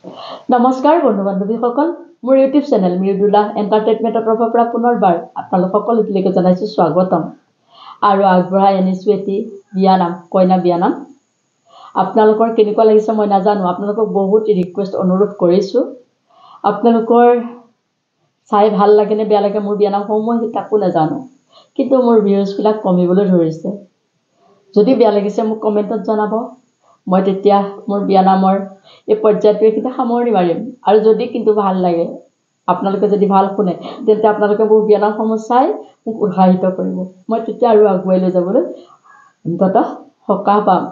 নমস্কাৰ বন্ধু বান্ধৱীসকল মোৰ ইউটিউব চেনেল মৃদুলা এণ্টাৰটেইনমেণ্টৰ তৰফৰ পৰা পুনৰবাৰ আপোনালোক সকলোলৈকে জনাইছোঁ স্বাগতম আৰু আগবঢ়াই আনিছোঁ এটি বিয়ানাম কইনা বিয়ানাম আপোনালোকৰ কেনেকুৱা লাগিছে মই নাজানো আপোনালোকক বহুত ৰিকুৱেষ্ট অনুৰোধ কৰিছোঁ আপোনালোকৰ চাই ভাল লাগে নে বেয়া লাগে মোৰ বিয়ানামসমূহ মই তাকো নাজানো কিন্তু মোৰ ভিউজবিলাক কমিবলৈ ধৰিছে যদি বেয়া লাগিছে মোক কমেণ্টত জনাব মই তেতিয়া মোৰ বিয়ানামৰ এই পৰ্যায়টো এখিনি সামৰণি মাৰিম আৰু যদি কিন্তু ভাল লাগে আপোনালোকে যদি ভাল শুনে তেন্তে আপোনালোকে মোৰ বিয়ানামসমূহ চাই মোক উৎসাহিত কৰিব মই তেতিয়া আৰু আগুৱাই লৈ যাবলৈ অন্ততঃ সকাহ পাম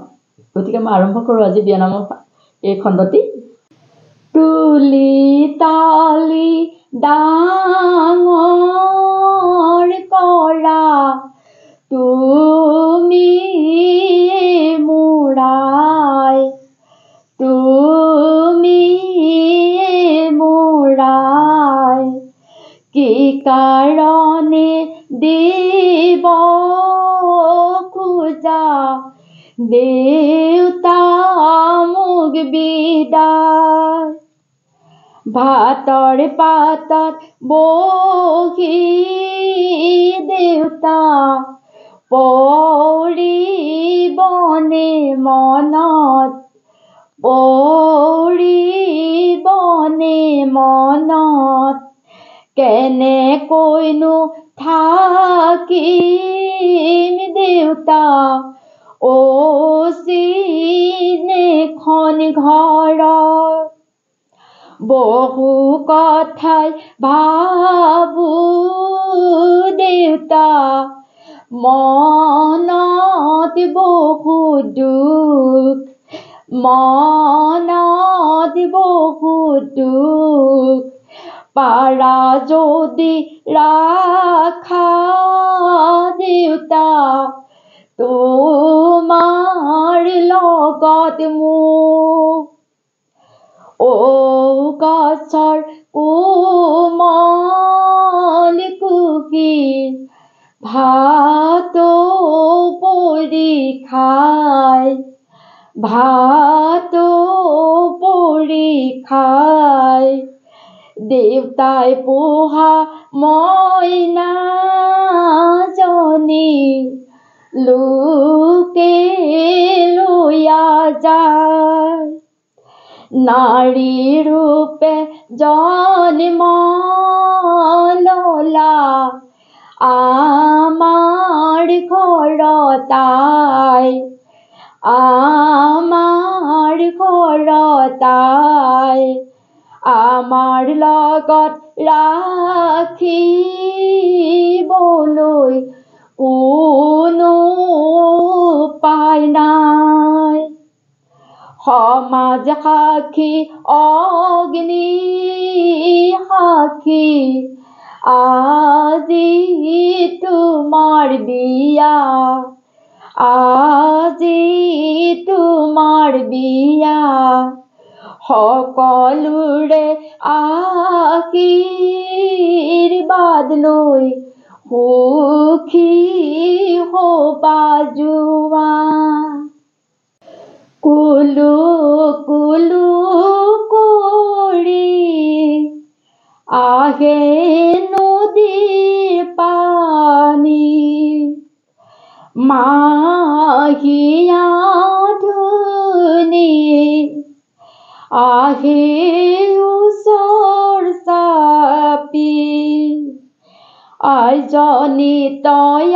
গতিকে মই আৰম্ভ কৰোঁ আজি বিয়ানামৰ এই খণ্ডটি তুলি তালি ডাঙৰ কৰা তুমি কি কাৰণে দিব খোজা দেউতা মোক বিদায় ভাতৰ পাতত বহি দেউতা পৰিবনে মনত কেনেকৈনো থাকিম দেউতা চিনেখন ঘৰত বহু কথাই ভাবো দেউতা মনত বহু দুখ পাৰা যদি ৰাখা দেউতা তোমাৰ লগত মোক গছৰ কোমল কুকি ভাতো পৰি খাই দেউতাই পোহা মইনাজনী লোকে লৈয়া যায় নাৰী ৰূপে জন্ম ললা আমাৰ ঘৰত আমাৰ লগত ৰাখিবলৈ কোনো উপায় নাই সমাজ সাক্ষী অগ্নি সাক্ষী আজি তোমাৰ বিয়া সকলোৰে আশীৰ্বাদ লৈ সুখী হ'বা যোৱা কুলু কুলু কৰি আহে নদীৰ পানী মাহিয়া ধুনী আহে ওচৰ চাপি আইজনী তয়াছিলি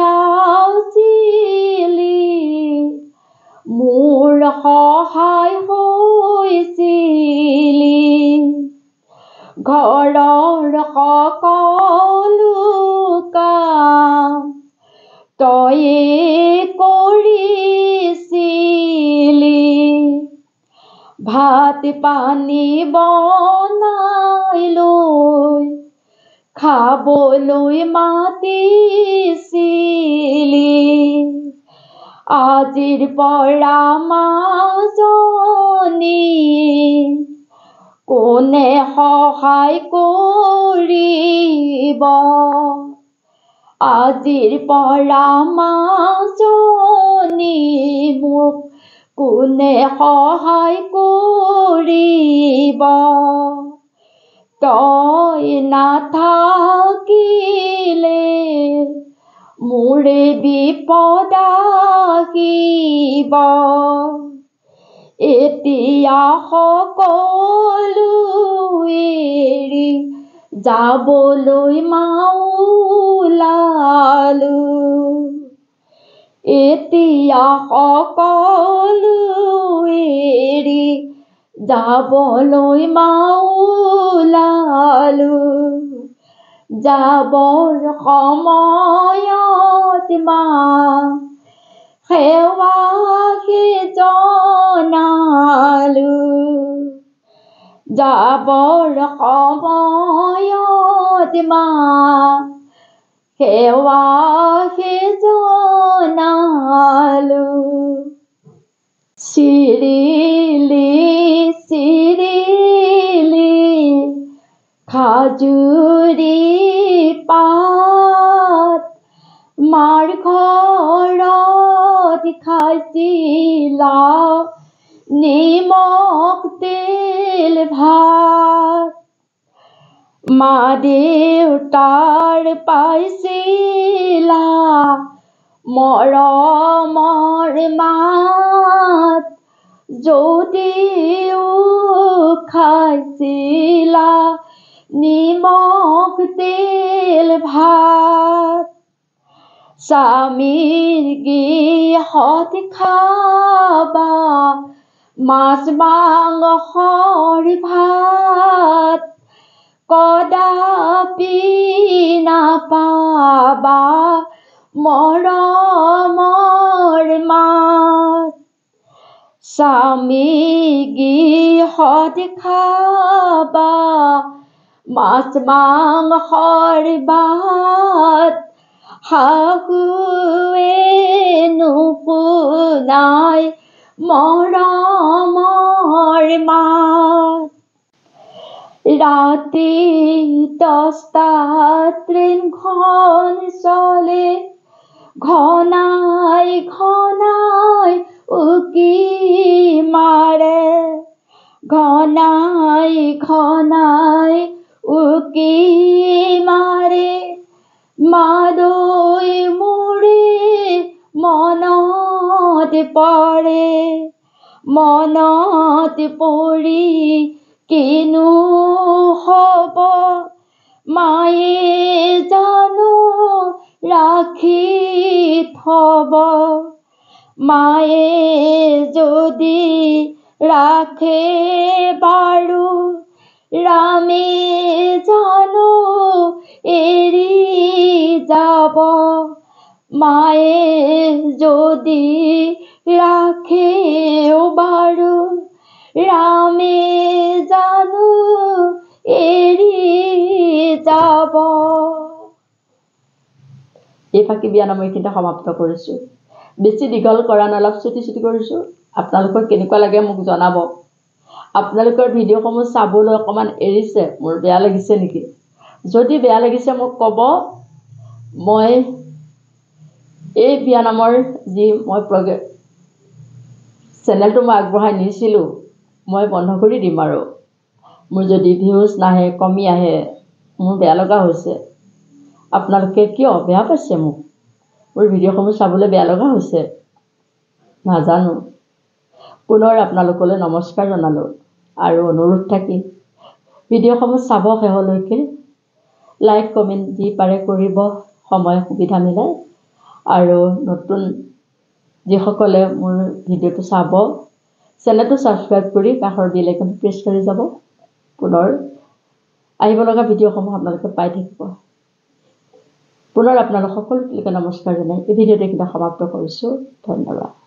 মোৰ সহায় হৈছিলি ঘৰৰ সকলো কাম তয়ে কৰিছিলি ভাত পানী বনাই লৈ খাবলৈ মাতিছিলি আজিৰ পৰা মাজনী কোনে সহায় কৰিব আজিৰ পৰা মাজনী মোক কোনে সহায় কৰিব তই নাথাকিলে মোৰে বিপদ আহিব এতিয়া সকলো এৰি যাবলৈ মাওলালো এতিয়া সকলো এৰি যাবলৈ মাওলালো যাবৰ সময়ত সেৱাকে জনালো যাবৰ সময়ত সেৱাকে জনালো চিৰিলি চিৰিলি খাজুৰি পাত মাৰ ঘৰত খাইছিলা নিমখ তেল ভাত মা দেউতাৰ পাইছিলা মৰমৰ মাত যদিও খাইছিলা নিমখ তেল ভাত স্বামীৰ গৃহত খাবা মাছ মাংসৰ ভাত কদাপি নাপাবা মৰমৰ মাত স্বামী গৃহত খাবা মাছ মাংসৰ ভাত শাহুৱে নুশুনাই মৰমৰ মাত ৰাতি 10টা ট্ৰেইনখন চলে ঘনাই ঘনাই উকি মাৰে ঘনাই ঘনাই উকি মাৰে মাদৈ মোৰে মনত পৰি কিনো হ'ব মায়ে জানো ৰাখি থব মায়ে যদি ৰাখে বাৰু ৰামে জানো এৰি যাব মায়ে যদি ৰাখেও বাৰু ৰামে জানো এৰি যাব। এই ফাঁকি বিয়া নাম এইখিনিতে সমাপ্ত কৰিছোঁ। বেছি দীঘল কৰা নাই, অলপ চুটি কৰিছোঁ। আপোনালোকৰ কেনেকুৱা লাগে মোক জনাব। আপোনালোকৰ ভিডিঅ'সমূহ চাবলৈ অকণমান এৰিছে, মোৰ বেয়া লাগিছে নেকি? যদি বেয়া লাগিছে মোক ক'ব। মই এই বিয়া নামৰ যি মই চেনেলটো মই আগবঢ়াই নিছিলোঁ, মই বন্ধ কৰি দিম আৰু। মোৰ যদি ভিউজ নাহে, কমি আহে, মোৰ বেয়া লগা হৈছে। আপোনালোকে কিয় বেয়া পাইছে মোক? মোৰ ভিডিঅ'সমূহ চাবলৈ বেয়া লগা হৈছে নাজানো। পুনৰ আপোনালোকলৈ নমস্কাৰ জনালোঁ আৰু অনুৰোধ থাকিল ভিডিঅ'সমূহ চাব শেষলৈকে। লাইক কমেণ্ট যি পাৰে কৰিব সময় সুবিধা মিলাই। আৰু নতুন যিসকলে মোৰ ভিডিঅ'টো চাব, চেনেলটো ছাবস্ক্ৰাইব কৰি কাষৰ বেল আইকনটো প্ৰেছ কৰি যাব। পুনৰ আহিব লগা ভিডিঅ'সমূহ আপোনালোকে পাই থাকিব। পুনৰ আপোনালোক সকলোকে নমস্কাৰ জনাই এই ভিডিঅ'টো এইখিনিতে সমাপ্ত কৰিছোঁ। ধন্যবাদ।